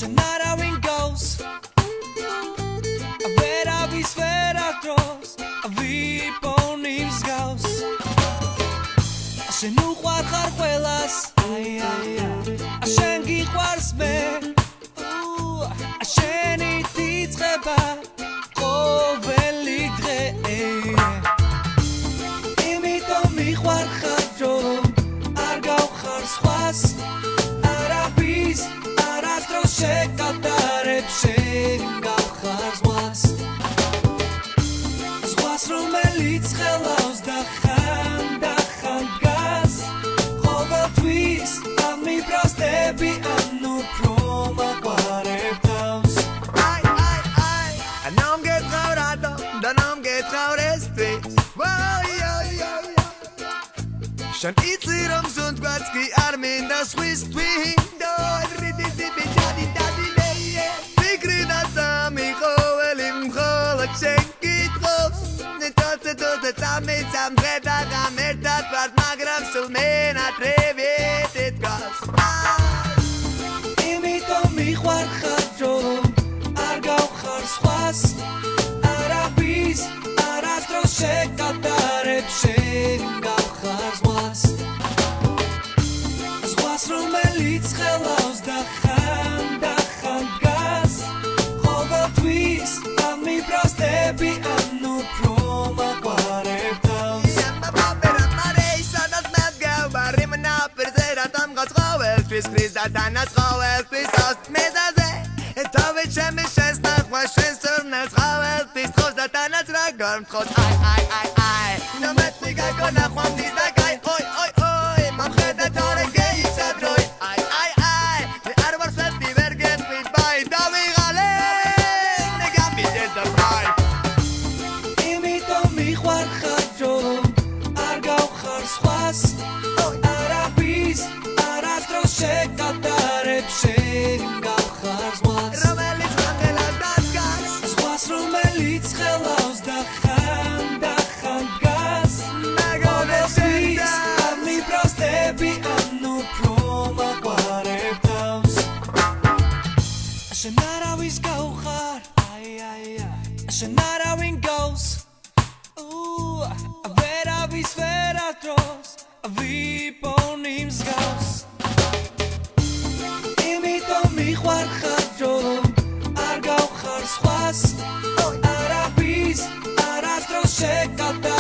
Narrowing goes Veravis veratros Viponim goes Ashen uqvar khar qvelas Ashen giqvars me Asheni titzqeba qoveli dre Imitom miqvar khar რომ არ გავხარ სხვას არაფის არასდროს შეკატარებ შენ გავხარ ზღვას რომელიც ხელავს და ხან დგას ყოველთვის ამიბროსდები ან უფრო მაყვარებ თავს Nam getraurado, da nam getraurestvis Shan itzirom sunt batski armin da Swiss twin do daddy leye Fikrin asami khoelim kholak shenkit khos Netot tamit sam dreda gamertat vart magram sulmen atrevet et gas Imitom miqvar khar რომ არ გავხარ სხვას არაფის არასდროს შეკატარებ შენ გავხარ ზღვას რომელიც ხელავს და ხან დგას ყოველთვის ამიბროსდები ან უფრო მაყვარებ თავს Chris da tanat khawel pisas mezaze Tove chemi shesnach wa shesur nes khawel pis khos da tanat ragarm khos ai No metliga kona khwam dida gai oi Mam kheda tore gei sadroi ai Me arvar set divergen pit bai Davi gale Nega bitet da bai Imitom miqvar khar რომ არ გავხარ სხვას არაფის არასდროს შეკატარებ შენ გავხარ რომელიც ხანელად დადგას ზღვას რომელიც ხელავს და ხან დგას ყოველთვის ამიბროსდები ან უფრო მაყვარებ თავს შენ არავის გავხარ შენ არავინ გავს ვერავის ვერადროს ვიპონი მსგავს იმიტომ მიყვარ ხარ რომ არ გავხარ სხვას არაფის არასდროს შეკატარებ